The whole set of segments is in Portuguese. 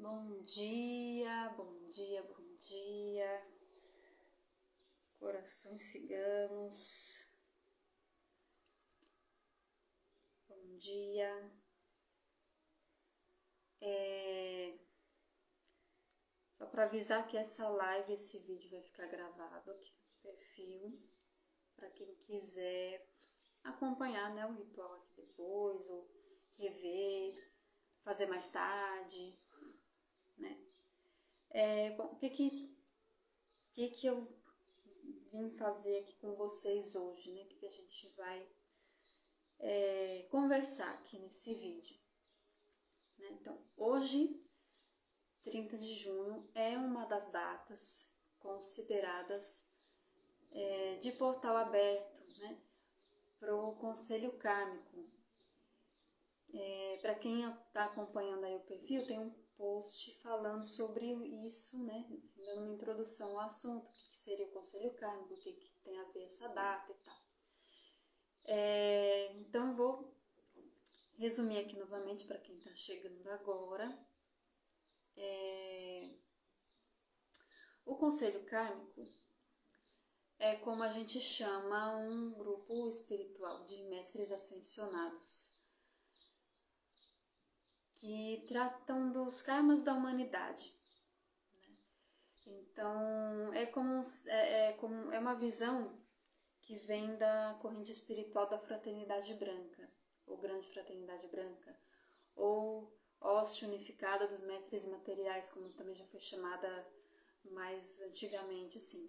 Bom dia, bom dia, bom dia, corações ciganos, bom dia. Só para avisar que essa live, esse vídeo vai ficar gravado aqui no perfil, para quem quiser acompanhar, né, o ritual aqui depois, ou rever, fazer mais tarde, né. Bom, o que eu vim fazer aqui com vocês hoje, né? O que a gente vai conversar aqui nesse vídeo, né? Então, hoje, 30 de junho, é uma das datas consideradas de portal aberto, né, para o Conselho Kármico. Para quem está acompanhando aí o perfil, tem um post falando sobre isso, né, assim, dando uma introdução ao assunto, o que seria o Conselho Kármico, o que tem a ver essa data e tal. Então eu vou resumir aqui novamente para quem está chegando agora. O Conselho Kármico é como a gente chama um grupo espiritual de mestres ascensionados que tratam dos karmas da humanidade, né? Então é uma visão que vem da corrente espiritual da Fraternidade Branca, ou Grande Fraternidade Branca, ou Hoste Unificada dos Mestres Materiais, como também já foi chamada mais antigamente, assim.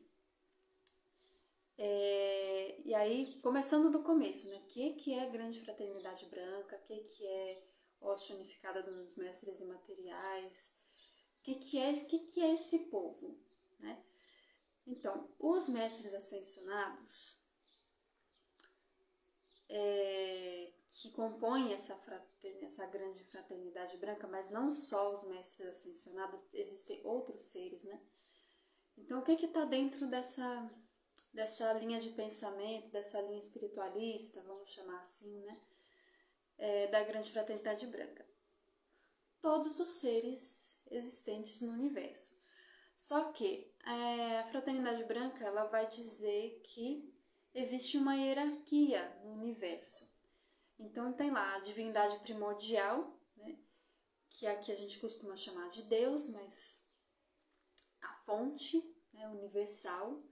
E aí, começando do começo, né? O que é Grande Fraternidade Branca? O que é Hoste Unificada dos Mestres Imateriais? O que é esse povo, né? Então, os mestres ascensionados que compõem essa grande fraternidade branca, mas não só os mestres ascensionados, existem outros seres, né? Então, o que está dentro dessa linha de pensamento, dessa linha espiritualista, vamos chamar assim, né? Da grande fraternidade branca? Todos os seres existentes no universo. Só que a fraternidade branca, ela vai dizer que existe uma hierarquia no universo. Então tem lá a divindade primordial, né, que aqui a gente costuma chamar de Deus, mas a fonte, né, universal.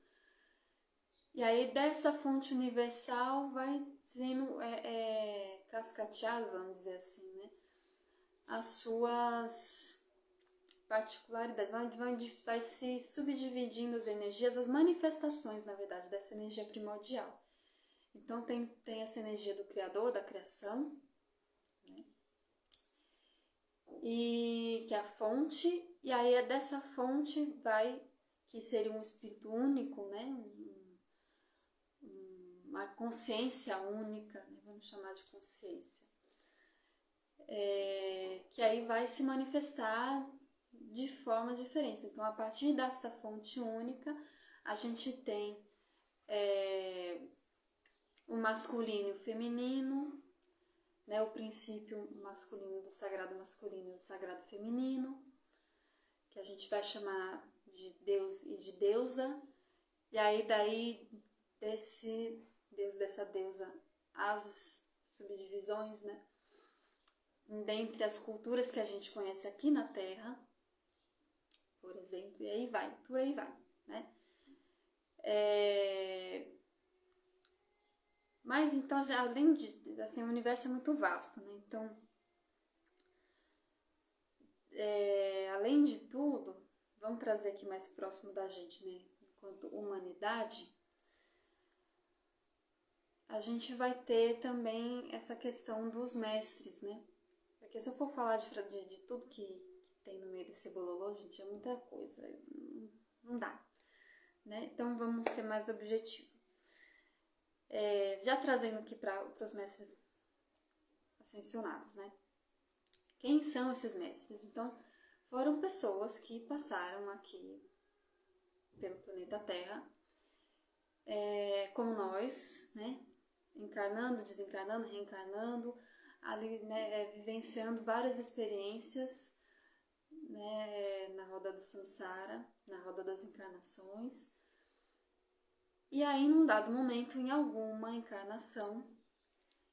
E aí dessa fonte universal vai sendo cascateado, vamos dizer assim, né, as suas particularidades, vai se subdividindo as energias, as manifestações, na verdade, dessa energia primordial. Então tem essa energia do Criador, da criação, né? E que é a fonte, e aí é dessa fonte que seria um espírito único, né? Uma consciência única, né? Vamos chamar de consciência, que aí vai se manifestar de formas diferentes. Então, a partir dessa fonte única, a gente tem o masculino e o feminino, né, o princípio masculino do sagrado masculino e do sagrado feminino, que a gente vai chamar de Deus e de deusa, e aí daí desse Deus, dessa deusa, as subdivisões, né, dentre as culturas que a gente conhece aqui na Terra, por exemplo, e aí por aí vai, né. Mas então, além de, assim, o universo é muito vasto, né? Então, além de tudo, vamos trazer aqui mais próximo da gente, né? Enquanto humanidade, a gente vai ter também essa questão dos mestres, né? Porque se eu for falar de tudo que tem no meio desse bololô, gente, é muita coisa, não dá, né? Então vamos ser mais objetivos. Já trazendo aqui para os mestres ascensionados, né? Quem são esses mestres? Então, foram pessoas que passaram aqui pelo planeta Terra, como nós, né? Encarnando, desencarnando, reencarnando, ali, né, vivenciando várias experiências né, na roda do samsara, na roda das encarnações. E aí, num dado momento, em alguma encarnação,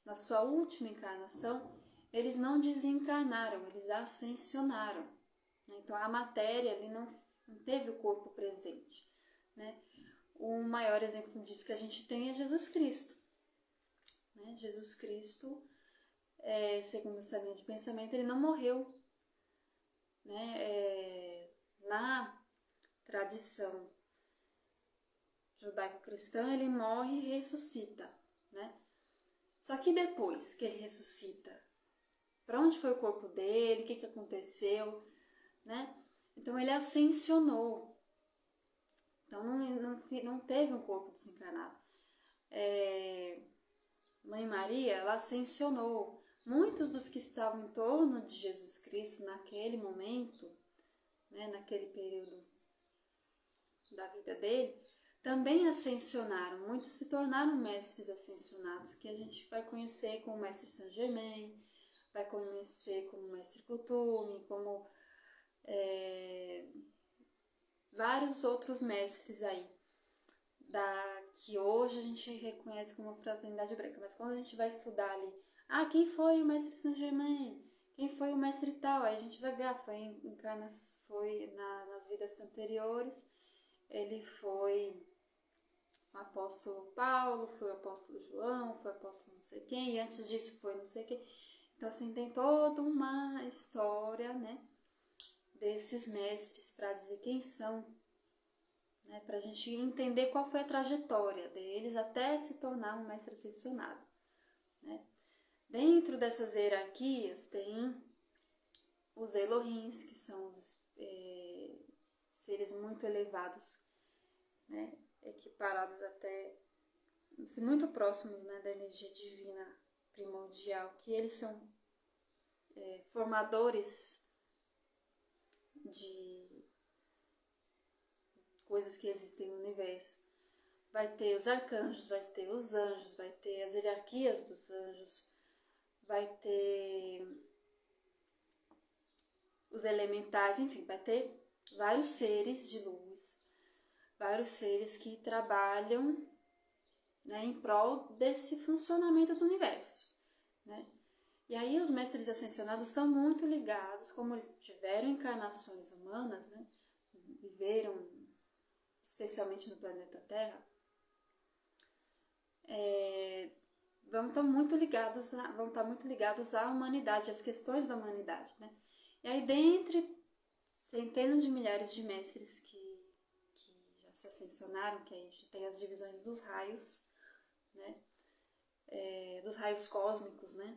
na sua última encarnação, eles não desencarnaram, eles ascensionaram. Então, a matéria ali não teve o corpo presente, né? O maior exemplo disso que a gente tem é Jesus Cristo. Né? Jesus Cristo, segundo essa linha de pensamento, ele não morreu. Né? Na tradição judaico-cristã, ele morre e ressuscita. Né? Só que depois que ele ressuscita, para onde foi o corpo dele, o que aconteceu? Né? Então, ele ascensionou. Então, não teve um corpo desencarnado. Mãe Maria, ela ascensionou. Muitos dos que estavam em torno de Jesus Cristo naquele momento, né, naquele período da vida dele, também ascensionaram. Muitos se tornaram mestres ascensionados, que a gente vai conhecer como o mestre Saint Germain, vai conhecer como o mestre Kuthumi, como vários outros mestres aí, que hoje a gente reconhece como fraternidade branca. Mas quando a gente vai estudar ali, quem foi o mestre Saint Germain? Quem foi o mestre tal? Aí a gente vai ver, foi nas vidas anteriores, ele foi o apóstolo Paulo, foi o apóstolo João, foi o apóstolo não sei quem, e antes disso foi não sei quem. Então, assim, tem toda uma história, né, desses mestres para dizer quem são, né, para a gente entender qual foi a trajetória deles até se tornar um mestre ascensionado. Né? Dentro dessas hierarquias tem os Elohims, que são os seres muito elevados, né, equiparados até, muito próximos, né, da energia divina primordial, que eles são formadores de coisas que existem no universo. Vai ter os arcanjos, vai ter os anjos, vai ter as hierarquias dos anjos, vai ter os elementais, enfim, vai ter vários seres de luz, vários seres que trabalham, né, em prol desse funcionamento do universo. Né? E aí os mestres ascensionados estão muito ligados, como eles tiveram encarnações humanas, né, viveram especialmente no planeta Terra, vão estar muito ligados à humanidade, às questões da humanidade. Né? E aí, dentre centenas de milhares de mestres que já se ascensionaram, que a gente tem as divisões dos raios, né? Dos raios cósmicos, né?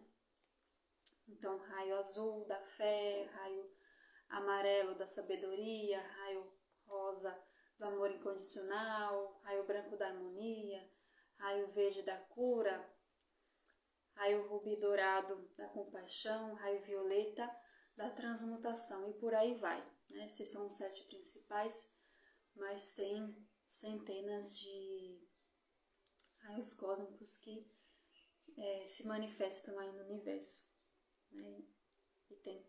Então, raio azul da fé, raio amarelo da sabedoria, raio rosa do amor incondicional, raio branco da harmonia, raio verde da cura, raio rubi dourado da compaixão, raio violeta da transmutação, e por aí vai. Né? Esses são os 7 principais, mas tem centenas de raios cósmicos que se manifestam aí no universo. Né? E tem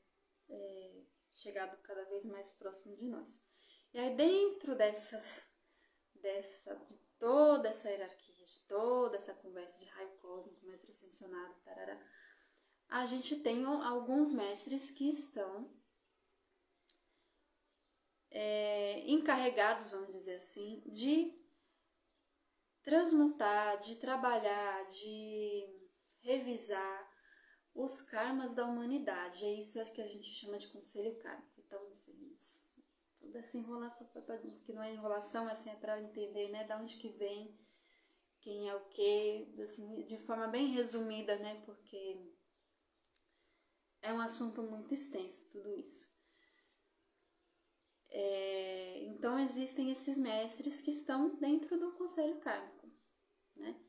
chegado cada vez mais próximo de nós. E aí, dentro de toda essa hierarquia, de toda essa conversa de raio cósmico, mestre ascensionado, tarará, a gente tem alguns mestres que estão encarregados, vamos dizer assim, de transmutar, de trabalhar, de revisar os karmas da humanidade. É isso que a gente chama de conselho kármico. Então, toda essa enrolação, que não é enrolação, assim, é para entender, né, da onde que vem, quem é o quê, assim, de forma bem resumida, né, porque é um assunto muito extenso, tudo isso. Então, existem esses mestres que estão dentro do conselho kármico. Né?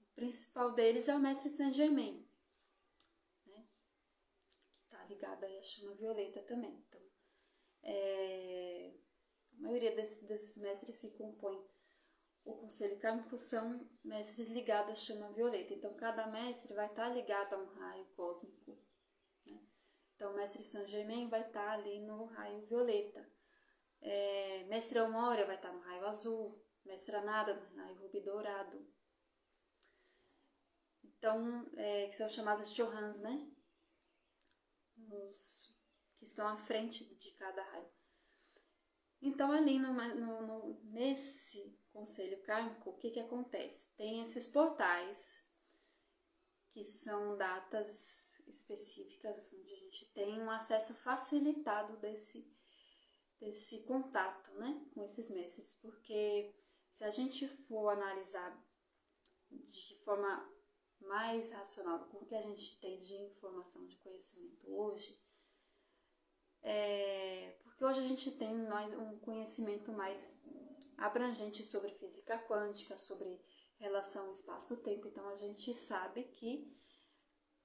O principal deles é o mestre Saint Germain, né? Que está ligado aí à chama violeta também. Então, a maioria desses mestres que compõem o conselho kármico são mestres ligados à chama violeta. Então, cada mestre vai estar ligado a um raio cósmico. Né? Então, Mestre Saint Germain vai estar ali no raio violeta. Mestre Elmória vai estar no raio azul. Mestre Nada no raio rubi dourado. Então, que são chamadas de Johans, né? Os que estão à frente de cada raio. Então, ali nesse conselho kármico, o que acontece? Tem esses portais, que são datas específicas, onde a gente tem um acesso facilitado desse contato, né, com esses mestres. Porque se a gente for analisar de forma mais racional com o que a gente tem de informação, de conhecimento hoje, porque hoje a gente tem um conhecimento mais abrangente sobre física quântica, sobre relação espaço-tempo. Então a gente sabe que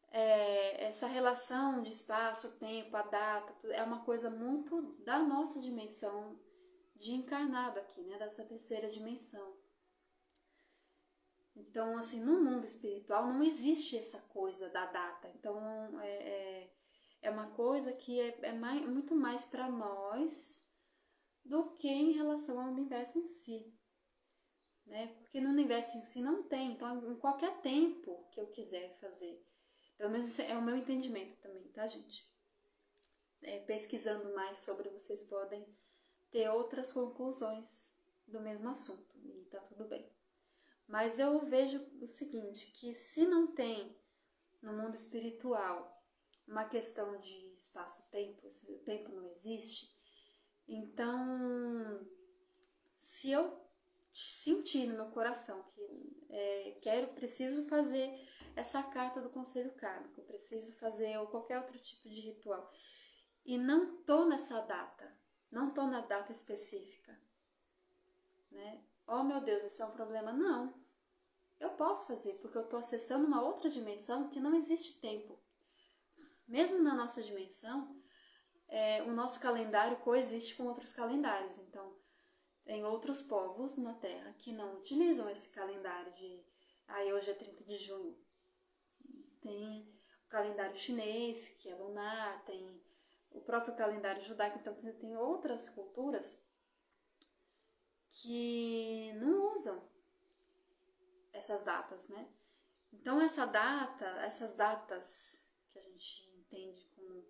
essa relação de espaço-tempo, a data, é uma coisa muito da nossa dimensão de encarnado aqui, né, dessa terceira dimensão. Então, assim, no mundo espiritual não existe essa coisa da data. Então, é uma coisa que muito mais para nós do que em relação ao universo em si, né? Porque no universo em si não tem. Então, em qualquer tempo que eu quiser fazer, pelo menos é o meu entendimento também, tá, gente? Pesquisando mais sobre, vocês podem ter outras conclusões do mesmo assunto e tá tudo bem. Mas eu vejo o seguinte, que se não tem no mundo espiritual uma questão de espaço-tempo, se o tempo não existe, então, se eu sentir no meu coração que preciso fazer essa carta do conselho kármico, preciso fazer ou qualquer outro tipo de ritual, e não tô nessa data, não tô na data específica, né? Oh meu Deus, isso é um problema? Não, eu posso fazer, porque eu estou acessando uma outra dimensão que não existe tempo. Mesmo na nossa dimensão, o nosso calendário coexiste com outros calendários. Então, tem outros povos na Terra que não utilizam esse calendário de hoje é 30 de junho. Tem o calendário chinês, que é lunar, tem o próprio calendário judaico. Então, tem outras culturas que não usam essas datas, né? Então, essas datas que a gente entende como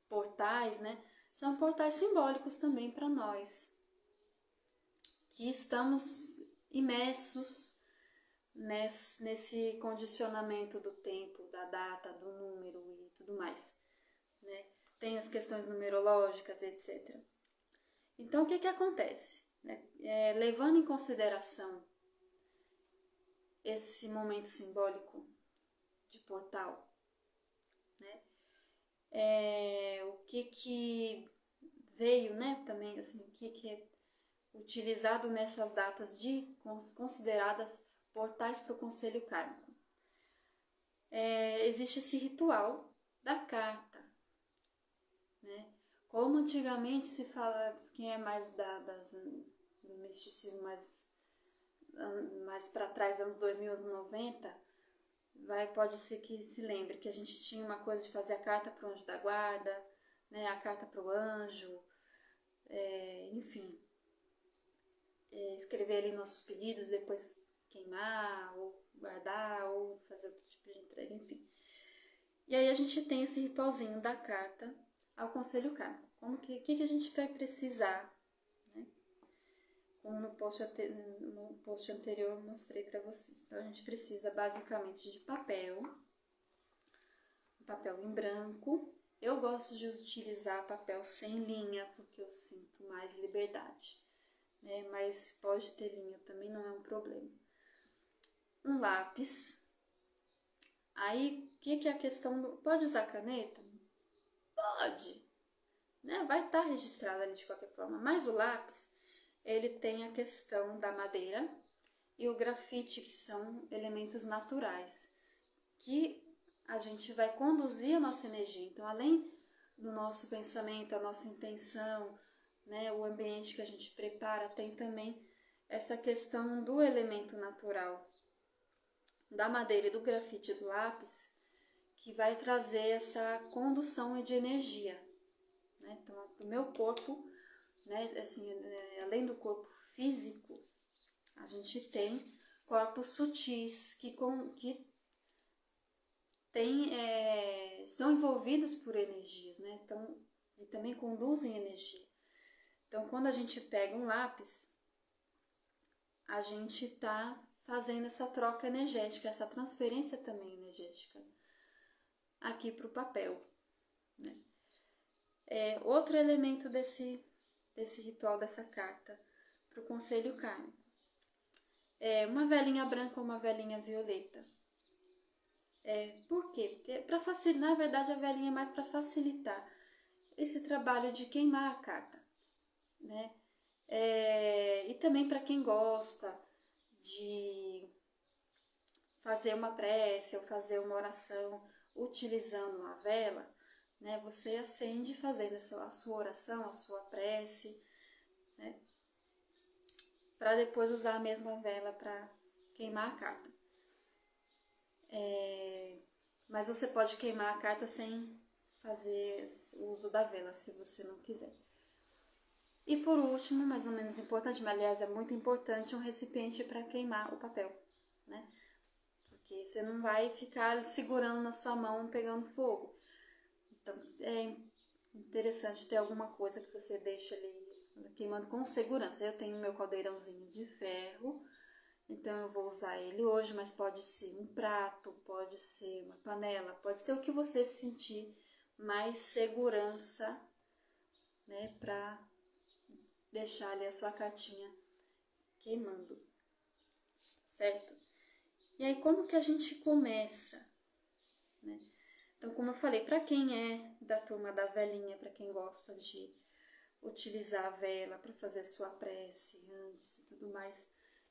portais, né? São portais simbólicos também para nós, que estamos imersos nesse condicionamento do tempo, da data, do número e tudo mais, né? Tem as questões numerológicas, etc. Então, o que acontece? Levando em consideração esse momento simbólico de portal, né? O que veio, né? Também, assim, o que é utilizado nessas datas consideradas portais para o conselho kármico. Existe esse ritual da carta, né? Como antigamente se fala, quem é mais do misticismo mais para trás, anos 2000, anos 90, pode ser que se lembre que a gente tinha uma coisa de fazer a carta para o anjo da guarda, né? A carta para o anjo, enfim, escrever ali nossos pedidos, depois queimar, ou guardar, ou fazer outro tipo de entrega, enfim. E aí a gente tem esse ritualzinho da carta ao conselho kármico. O que a gente vai precisar, né? Como no post anterior eu mostrei para vocês. Então a gente precisa basicamente de papel em branco. Eu gosto de utilizar papel sem linha, porque eu sinto mais liberdade, né? Mas pode ter linha também, não é um problema. Um lápis. Aí, o que é a questão pode usar caneta? Pode, né? Vai estar registrado ali de qualquer forma. Mas o lápis, ele tem a questão da madeira e o grafite, que são elementos naturais, que a gente vai conduzir a nossa energia. Então, além do nosso pensamento, a nossa intenção, né, o ambiente que a gente prepara, tem também essa questão do elemento natural, da madeira e do grafite e do lápis, que vai trazer essa condução de energia, né? Então, o meu corpo, né, assim, além do corpo físico, a gente tem corpos sutis que estão envolvidos por energias, né? Então, e também conduzem energia. Então, quando a gente pega um lápis, a gente está fazendo essa troca energética, essa transferência também energética aqui para o papel, né? Outro elemento desse ritual, dessa carta para o conselho kármico é uma velinha branca ou uma velinha violeta. Por quê? Porque na verdade a velinha é mais para facilitar esse trabalho de queimar a carta, né? E também para quem gosta de fazer uma prece ou fazer uma oração utilizando a vela, né? Você acende fazendo a sua oração, a sua prece, né? Para depois usar a mesma vela para queimar a carta. Mas você pode queimar a carta sem fazer o uso da vela, se você não quiser. E por último, mas não menos importante, mas aliás é muito importante, um recipiente para queimar o papel, né? Porque você não vai ficar segurando na sua mão pegando fogo. Então é interessante ter alguma coisa que você deixa ali queimando com segurança. Eu tenho meu caldeirãozinho de ferro, então eu vou usar ele hoje, mas pode ser um prato, pode ser uma panela, pode ser o que você sentir mais segurança, né, para deixar ali a sua cartinha queimando, certo? E aí, como que a gente começa, né? Então, como eu falei, para quem é da turma da velinha, para quem gosta de utilizar a vela para fazer sua prece antes e tudo mais,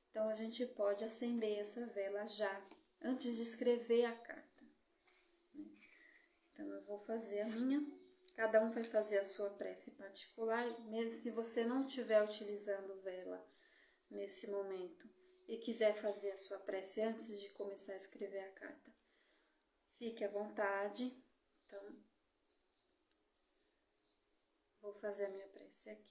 então a gente pode acender essa vela já, antes de escrever a carta, né? Então, eu vou fazer a minha. Cada um vai fazer a sua prece particular, mesmo se você não estiver utilizando vela nesse momento e quiser fazer a sua prece antes de começar a escrever a carta, fique à vontade. Então, vou fazer a minha prece aqui.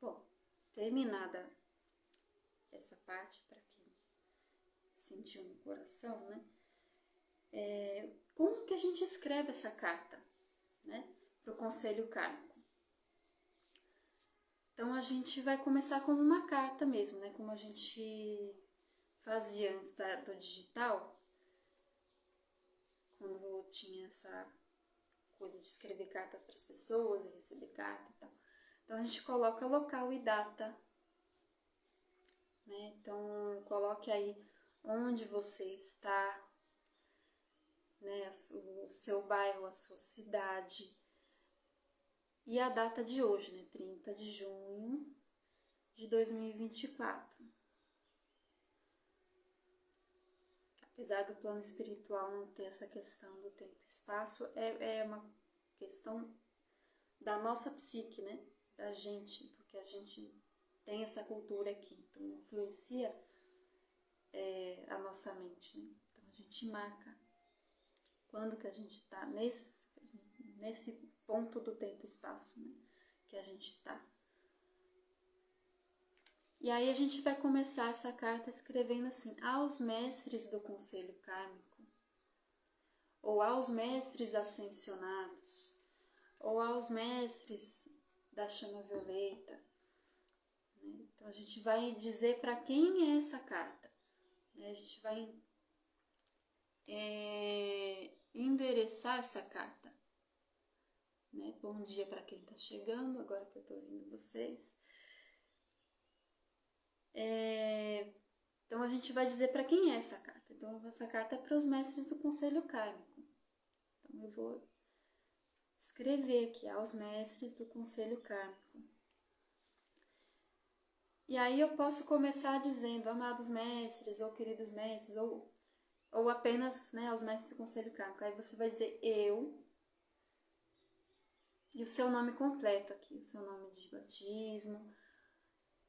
Bom, terminada essa parte, para quem sentiu no coração, né? Como que a gente escreve essa carta, né, para o conselho kármico? Então, a gente vai começar como uma carta mesmo, né? Como a gente fazia antes do digital, quando tinha essa coisa de escrever carta para as pessoas e receber carta e tal. Então, a gente coloca local e data, né? Então, coloque aí onde você está, né? O seu bairro, a sua cidade. E a data de hoje, né? 30 de junho de 2024. Apesar do plano espiritual não ter essa questão do tempo e espaço, é uma questão da nossa psique, né? Da gente, porque a gente tem essa cultura aqui, então influencia a nossa mente, né? Então a gente marca quando que a gente está nesse ponto do tempo e espaço, né, que a gente está. E aí a gente vai começar essa carta escrevendo assim: aos mestres do conselho kármico, ou aos mestres ascensionados, ou aos mestres da chama violeta, né? Então a gente vai dizer para quem é essa carta, né? A gente vai endereçar essa carta, né? Bom dia para quem está chegando, agora que eu estou vendo vocês. Então a gente vai dizer para quem é essa carta. Então essa carta é para os mestres do conselho kármico. Então eu vou escrever aqui aos mestres do conselho kármico. E aí eu posso começar dizendo, amados mestres, ou queridos mestres, ou apenas, né, aos mestres do conselho kármico. Aí você vai dizer eu e o seu nome completo aqui, o seu nome de batismo,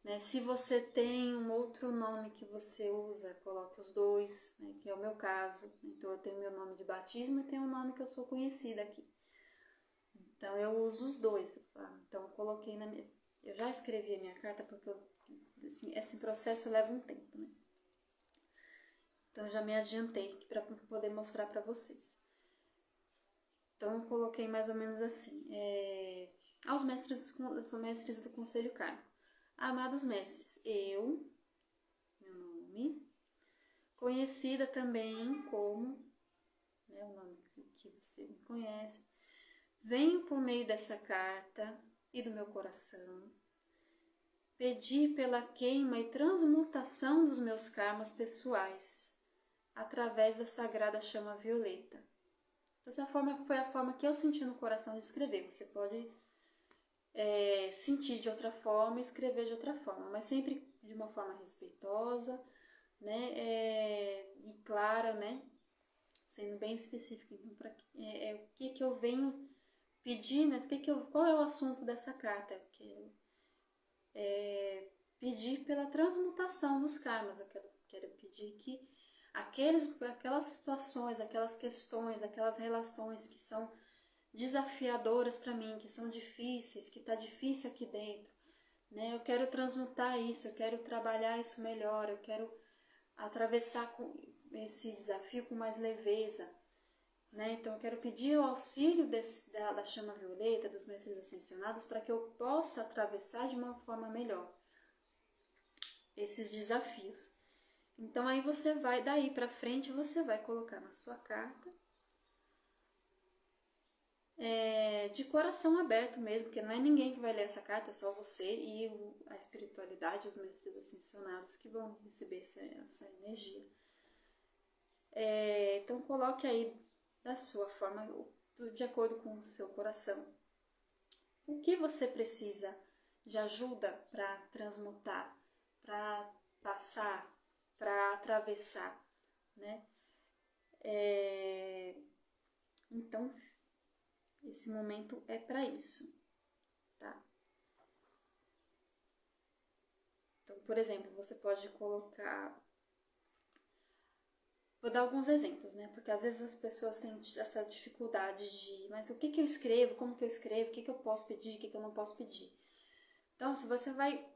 né? Se você tem um outro nome que você usa, coloque os dois, né, que é o meu caso. Então eu tenho meu nome de batismo e tenho um nome que eu sou conhecida aqui. Então eu uso os dois. Então eu coloquei na minha... Eu já escrevi a minha carta porque assim, esse processo leva um tempo, né? Então já me adiantei aqui para poder mostrar para vocês. Então eu coloquei mais ou menos assim, aos mestres do conselho kármico. Amados mestres, meu nome, conhecida também como, né, o nome que vocês me conhecem, venho por meio dessa carta e do meu coração pedir pela queima e transmutação dos meus karmas pessoais através da sagrada chama violeta. Essa foi a forma que eu senti no coração de escrever. Você pode sentir de outra forma, escrever de outra forma, mas sempre de uma forma respeitosa, né, e clara, né, sendo bem específica. Então, o que eu venho pedir, né, qual é o assunto dessa carta? Eu quero pedir pela transmutação dos karmas, eu quero pedir que aquelas situações, aquelas questões, aquelas relações que são desafiadoras para mim, que são difíceis, que está difícil aqui dentro, né? Eu quero transmutar isso, eu quero trabalhar isso melhor, eu quero atravessar esse desafio com mais leveza, né? Então eu quero pedir o auxílio da chama violeta, dos mestres ascensionados, para que eu possa atravessar de uma forma melhor esses desafios. Então aí você vai, daí para frente, você vai colocar na sua carta de coração aberto mesmo, porque não é ninguém que vai ler essa carta, é só você e a espiritualidade, os mestres ascensionados que vão receber essa energia. Então coloque aí da sua forma, de acordo com o seu coração. O que você precisa de ajuda para transmutar, para passar, para atravessar, né? Então, esse momento é para isso, tá? Então, por exemplo, você pode colocar... Vou dar alguns exemplos, né? Porque às vezes as pessoas têm essa dificuldade de... Mas o que eu escrevo? Como que eu escrevo? O que eu posso pedir? O que eu não posso pedir? Então, se você vai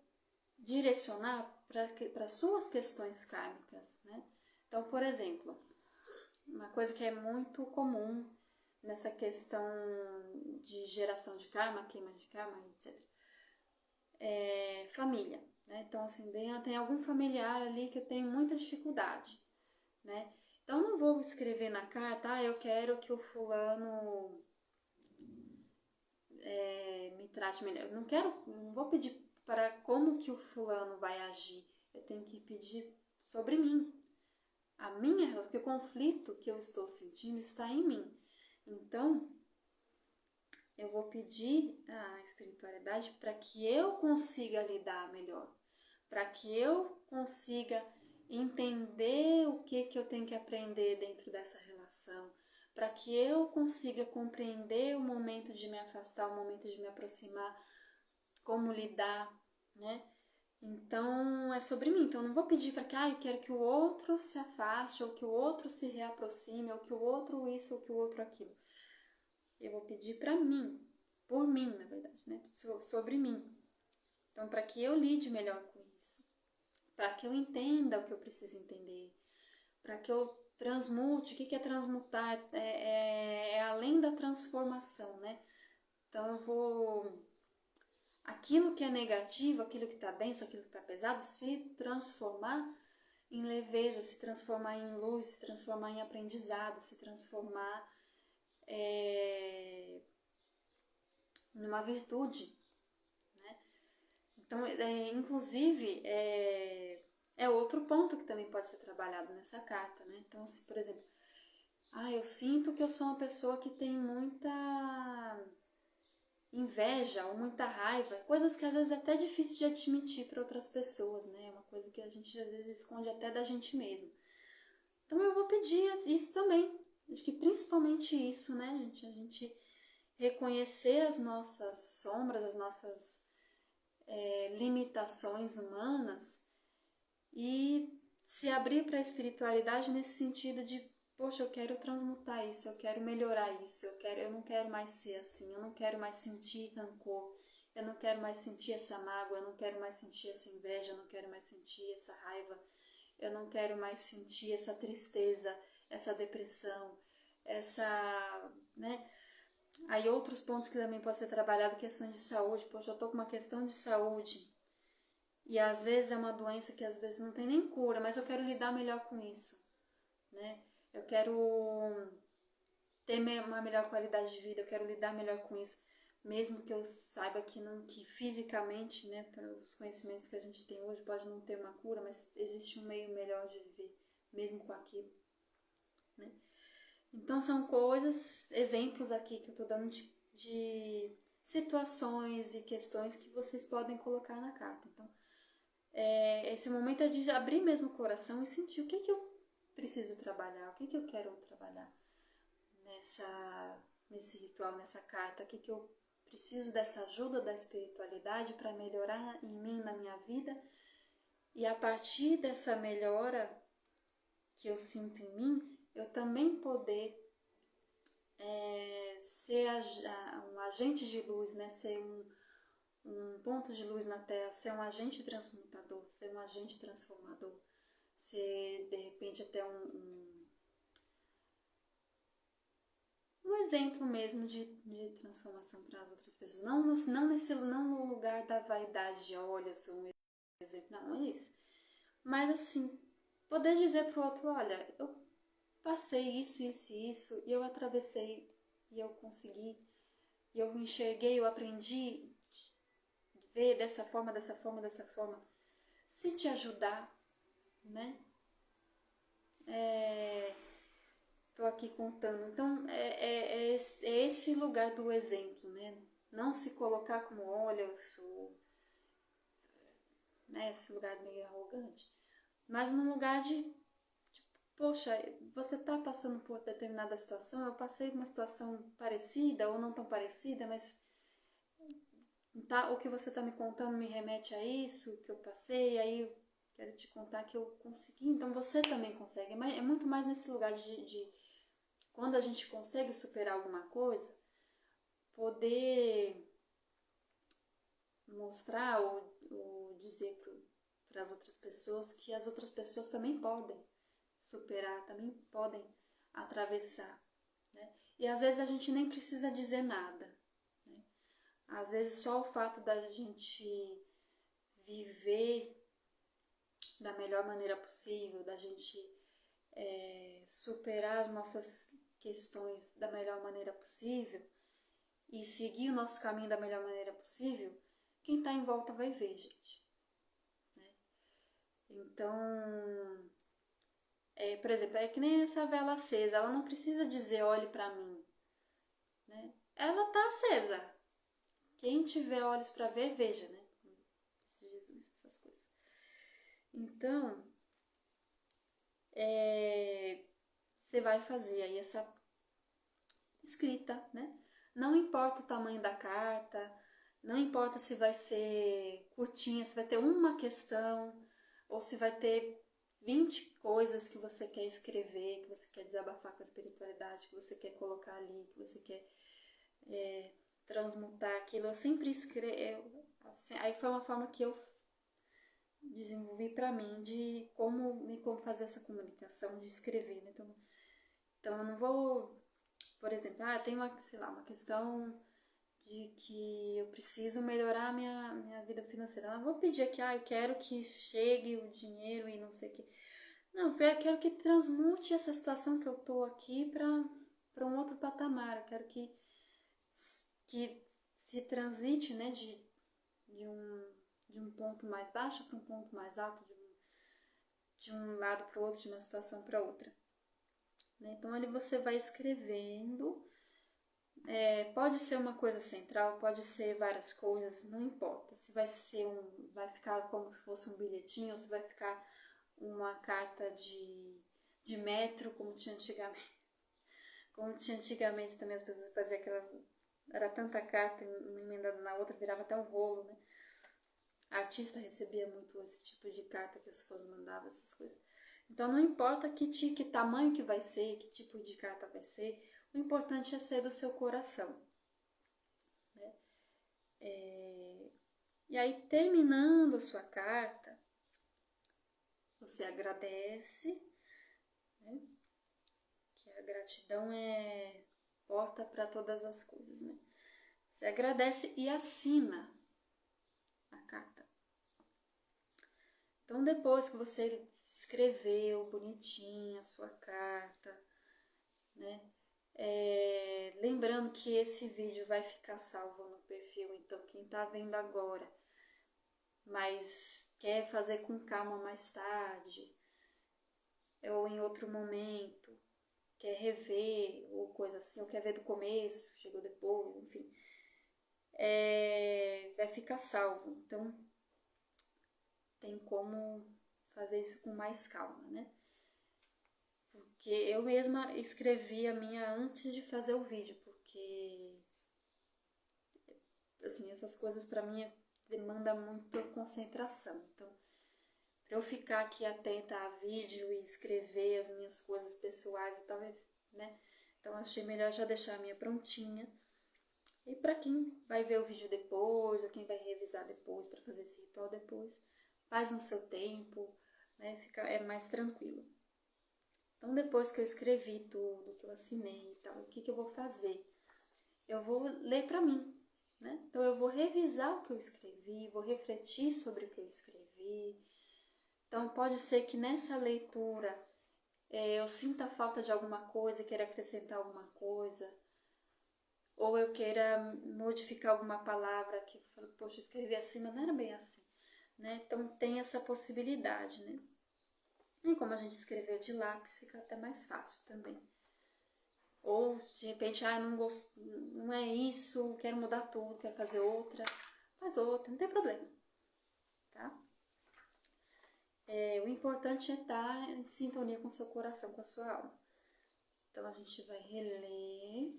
direcionar para suas questões kármicas, né? Então, por exemplo, uma coisa que é muito comum nessa questão de geração de karma, queima de karma, etc. Família, né? Então, assim, tem algum familiar ali que eu tenho muita dificuldade, né? Então, não vou escrever na carta, eu quero que o fulano me trate melhor. Não vou pedir para como que o fulano vai agir. Eu tenho que pedir sobre mim. Porque o conflito que eu estou sentindo está em mim. Então, eu vou pedir à espiritualidade para que eu consiga lidar melhor, para que eu consiga entender o que eu tenho que aprender dentro dessa relação, para que eu consiga compreender o momento de me afastar, o momento de me aproximar, como lidar, né? Então, é sobre mim. Então, eu não vou pedir para que eu quero que o outro se afaste, ou que o outro se reaproxime, ou que o outro isso, ou que o outro aquilo. Eu vou pedir para mim, por mim, na verdade, né? Sobre mim. Então, para que eu lide melhor com isso, para que eu entenda o que eu preciso entender, para que eu transmute. O que é transmutar? É além da transformação, né? Então eu vou... Aquilo que é negativo, aquilo que está denso, aquilo que está pesado, se transformar em leveza, se transformar em luz, se transformar em aprendizado, se transformar numa virtude, né? Então, inclusive, é outro ponto que também pode ser trabalhado nessa carta, né? Então, se, por exemplo, eu sinto que eu sou uma pessoa que tem muita inveja ou muita raiva, coisas que às vezes é até difícil de admitir para outras pessoas, né? É uma coisa que a gente às vezes esconde até da gente mesmo. Então eu vou pedir isso também. Acho que principalmente isso, né, gente? A gente reconhecer as nossas sombras, as nossas limitações humanas e se abrir para a espiritualidade nesse sentido de, poxa, eu quero transmutar isso, eu quero melhorar isso, eu não quero mais ser assim, eu não quero mais sentir rancor, eu não quero mais sentir essa mágoa, eu não quero mais sentir essa inveja, eu não quero mais sentir essa raiva, eu não quero mais sentir essa tristeza, essa depressão, né? Aí outros pontos que também podem ser trabalhados, questões de saúde. Poxa, eu tô com uma questão de saúde e às vezes é uma doença que às vezes não tem nem cura, mas eu quero lidar melhor com isso, né? Eu quero ter uma melhor qualidade de vida, eu quero lidar melhor com isso, mesmo que eu saiba que fisicamente, né, para os conhecimentos que a gente tem hoje, pode não ter uma cura, mas existe um meio melhor de viver, mesmo com aquilo, né? Então são coisas, exemplos aqui que eu estou dando de situações e questões que vocês podem colocar na carta. Então, esse momento é de abrir mesmo o coração e sentir o que eu preciso trabalhar, o que eu quero trabalhar nesse ritual, nessa carta, o que eu preciso dessa ajuda da espiritualidade para melhorar em mim, na minha vida, e a partir dessa melhora que eu sinto em mim, eu também poder ser um agente de luz, né? Ser um ponto de luz na Terra, ser um agente transmutador, ser um agente transformador, ser de repente até um exemplo mesmo de transformação para as outras pessoas. Não no lugar da vaidade de olha, eu sou um exemplo, não é isso. Mas assim, poder dizer para o outro, olha, eu passei isso, isso e isso, e eu atravessei, e eu consegui, e eu enxerguei, eu aprendi a ver dessa forma, dessa forma, dessa forma. Se te ajudar, né? Estou aqui contando. Então, é esse lugar do exemplo, né? Não se colocar como, olha, eu sou, né? Esse lugar meio arrogante. Mas num lugar de, poxa, você está passando por determinada situação, eu passei uma situação parecida ou não tão parecida, mas o que você está me contando me remete a isso que eu passei, aí eu quero te contar que eu consegui, então você também consegue. É muito mais nesse lugar de quando a gente consegue superar alguma coisa, poder mostrar ou dizer para as outras pessoas que as outras pessoas também podem superar, também podem atravessar, né? E às vezes a gente nem precisa dizer nada, né? Às vezes só o fato da gente viver da melhor maneira possível, da gente superar as nossas questões da melhor maneira possível e seguir o nosso caminho da melhor maneira possível, quem está em volta vai ver, gente, né? Então, por exemplo, é que nem essa vela acesa, ela não precisa dizer olhe para mim, né? Ela está acesa. Quem tiver olhos para ver, veja, né? Jesus, essas coisas. Então, você vai fazer aí essa escrita, né? Não importa o tamanho da carta, não importa se vai ser curtinha, se vai ter uma questão, ou se vai ter 20 coisas que você quer escrever, que você quer desabafar com a espiritualidade, que você quer colocar ali, que você quer transmutar aquilo. Eu sempre escrevo, assim, aí foi uma forma que eu desenvolvi para mim de como fazer essa comunicação, de escrever, né? Então eu não vou, por exemplo, tem uma questão de que eu preciso melhorar a minha vida financeira. Eu não vou pedir aqui, eu quero que chegue o dinheiro e não sei o que. Não, eu quero que transmute essa situação que eu tô aqui para um outro patamar. Eu quero que se transite, né, de um ponto mais baixo para um ponto mais alto, de um lado para o outro, de uma situação para outra. Né? Então ali você vai escrevendo. Pode ser uma coisa central, pode ser várias coisas, não importa. Se vai ficar como se fosse um bilhetinho, ou se vai ficar uma carta de metro, como tinha antigamente. Como tinha antigamente também, as pessoas faziam aquela... Era tanta carta, uma emendada na outra, virava até um rolo, né? A artista recebia muito esse tipo de carta que os fãs mandavam, essas coisas. Então não importa que tamanho que vai ser, que tipo de carta vai ser, o importante é ser do seu coração. Né? E aí, terminando a sua carta, você agradece, né? Que a gratidão é porta para todas as coisas, né? Você agradece e assina a carta. Então, depois que você escreveu bonitinha a sua carta, né? Lembrando que esse vídeo vai ficar salvo no perfil, então quem tá vendo agora, mas quer fazer com calma mais tarde, ou em outro momento, quer rever, ou coisa assim, ou quer ver do começo, chegou depois, enfim, vai ficar salvo. Então, tem como fazer isso com mais calma, né? Porque eu mesma escrevi a minha antes de fazer o vídeo, porque, assim, essas coisas pra mim demandam muita concentração. Então, pra eu ficar aqui atenta a vídeo e escrever as minhas coisas pessoais e tal, né? Então, achei melhor já deixar a minha prontinha. E pra quem vai ver o vídeo depois, ou quem vai revisar depois, pra fazer esse ritual depois, faz no seu tempo, né? É mais tranquilo. Então, depois que eu escrevi tudo, que eu assinei e tal, o que eu vou fazer? Eu vou ler pra mim, né? Então, eu vou revisar o que eu escrevi, vou refletir sobre o que eu escrevi. Então, pode ser que nessa leitura eu sinta falta de alguma coisa, queira acrescentar alguma coisa, ou eu queira modificar alguma palavra que, poxa, eu escrevi assim, mas não era bem assim, né? Então, tem essa possibilidade, né? E como a gente escreveu de lápis, fica até mais fácil também. Ou, de repente, não é isso, quero mudar tudo, quero fazer outra. Faz outra, não tem problema, tá? O importante é estar em sintonia com o seu coração, com a sua alma. Então, a gente vai reler.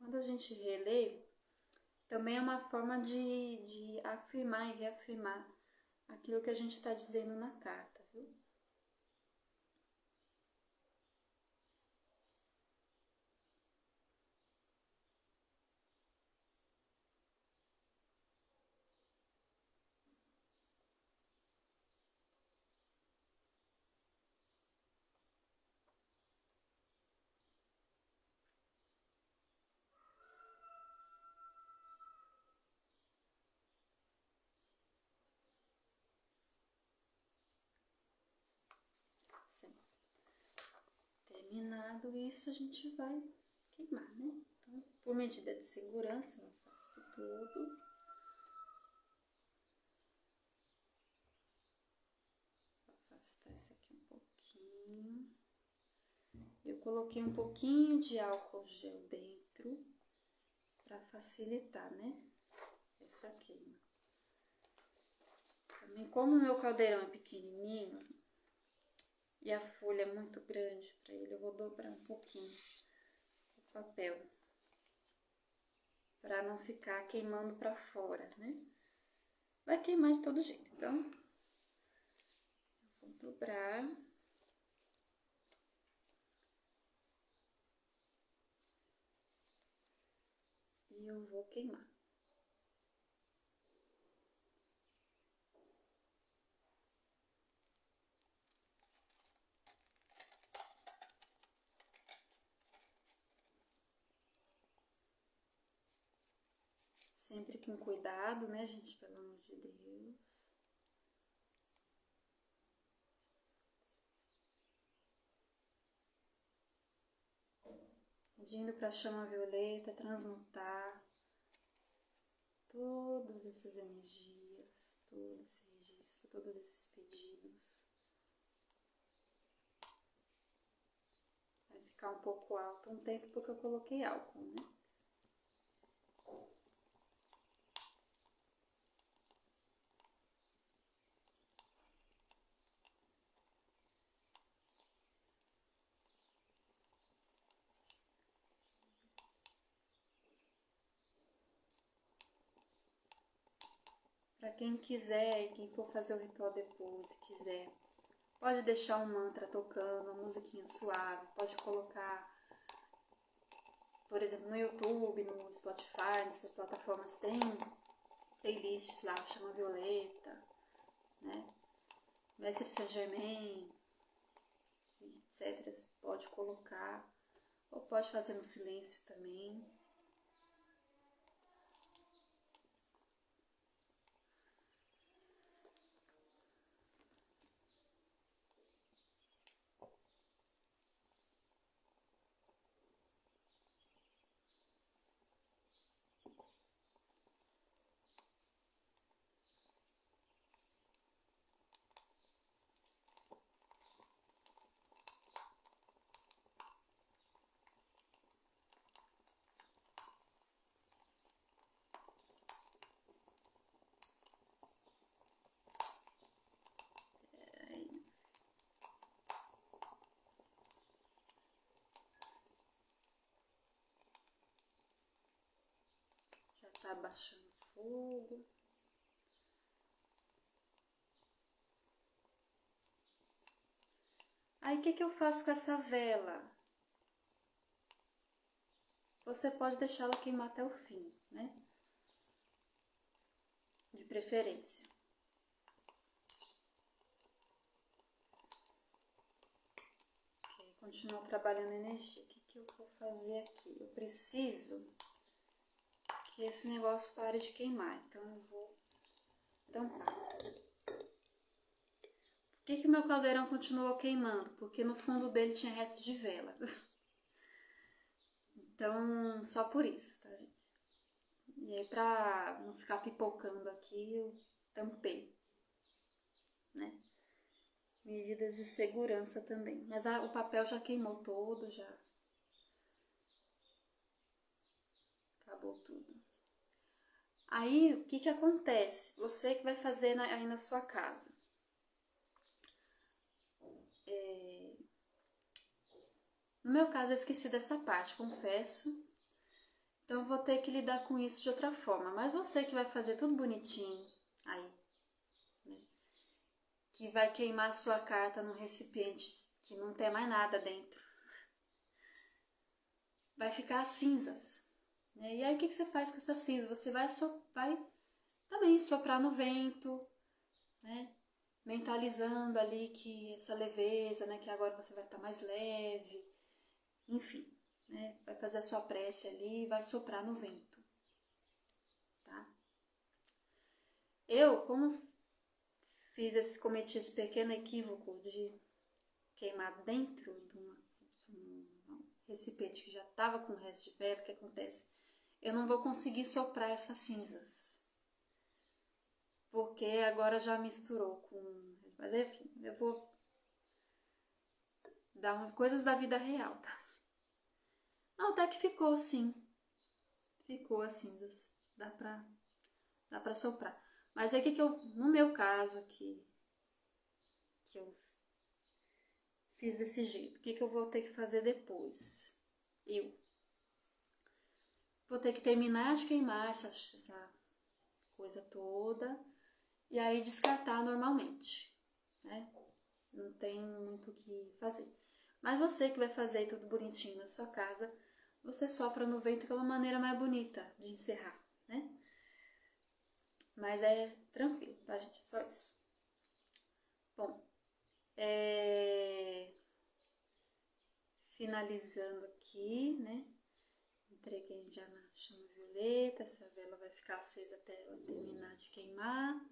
Quando a gente relê, também é uma forma de afirmar e reafirmar aquilo que a gente está dizendo na carta, viu? Sim. Terminado isso, a gente vai queimar, né? Então, por medida de segurança, eu faço tudo. Vou afastar isso aqui um pouquinho. Eu coloquei um pouquinho de álcool gel dentro para facilitar, né? Essa queima. Também, como o meu caldeirão é pequenininho, e a folha é muito grande para ele, eu vou dobrar um pouquinho o papel para não ficar queimando para fora, né? Vai queimar de todo jeito, então eu vou dobrar. E eu vou queimar. Sempre com cuidado, né, gente? Pelo amor de Deus. Pedindo para a chama violeta transmutar todas essas energias, todo esse registro, todos esses pedidos. Vai ficar um pouco alto um tempo porque eu coloquei álcool, né? Para quem quiser e quem for fazer o ritual depois, se quiser, pode deixar um mantra tocando, uma musiquinha suave, pode colocar, por exemplo, no YouTube, no Spotify, nessas plataformas tem playlists lá, chama Violeta, né? Mestre Saint Germain, etc. Pode colocar, ou pode fazer no silêncio também. Já tá abaixando o fogo. Aí o que eu faço com essa vela? Você pode deixá-la queimar até o fim, né? De preferência. Ok, continuo trabalhando a energia. O que eu vou fazer aqui? Eu preciso que esse negócio pare de queimar, então eu vou tampar. Por que o meu caldeirão continuou queimando? Porque no fundo dele tinha resto de vela. Então, só por isso, tá, gente? E aí, pra não ficar pipocando aqui, eu tampei, né? Medidas de segurança também. Mas o papel já queimou todo, já acabou tudo. Aí, o que acontece? Você que vai fazer aí na sua casa. No meu caso, eu esqueci dessa parte, confesso. Então, eu vou ter que lidar com isso de outra forma. Mas você que vai fazer tudo bonitinho aí, né? Que vai queimar a sua carta num recipiente que não tem mais nada dentro. Vai ficar cinzas. Né? E aí, o que você faz com essa cinza? Você vai também soprar no vento, né? Mentalizando ali que essa leveza, né? Que agora você vai estar mais leve. Enfim, né? Vai fazer a sua prece ali e vai soprar no vento, tá? Eu, como cometi esse pequeno equívoco de queimar dentro de um recipiente que já estava com o resto de vela, o que acontece? Eu não vou conseguir soprar essas cinzas, porque agora já misturou com... Mas enfim, eu vou dar coisas da vida real, tá? Não, até que ficou sim. Ficou as cinzas. Dá pra soprar. Mas é que no meu caso, que eu fiz desse jeito. O que eu vou ter que fazer depois? Eu vou ter que terminar de queimar essa coisa toda e aí descartar normalmente, né? Não tem muito o que fazer. Mas você que vai fazer tudo bonitinho na sua casa, você sopra no vento, que é uma maneira mais bonita de encerrar, né? Mas é tranquilo, tá, gente? Só isso. Bom, finalizando aqui, né? Entreguei já na chama violeta, essa vela vai ficar acesa até ela terminar de queimar.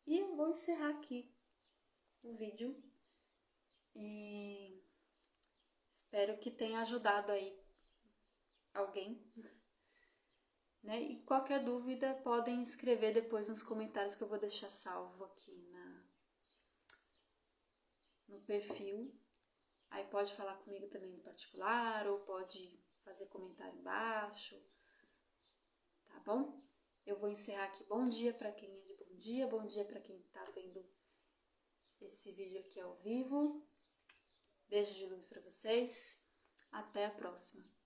E eu vou encerrar aqui o vídeo. E espero que tenha ajudado aí alguém, né? E qualquer dúvida podem escrever depois nos comentários que eu vou deixar salvo aqui no perfil. Aí pode falar comigo também no particular ou pode fazer comentário embaixo, tá bom? Eu vou encerrar aqui. Bom dia para quem é de bom dia para quem tá vendo esse vídeo aqui ao vivo. Beijo de luz para vocês. Até a próxima.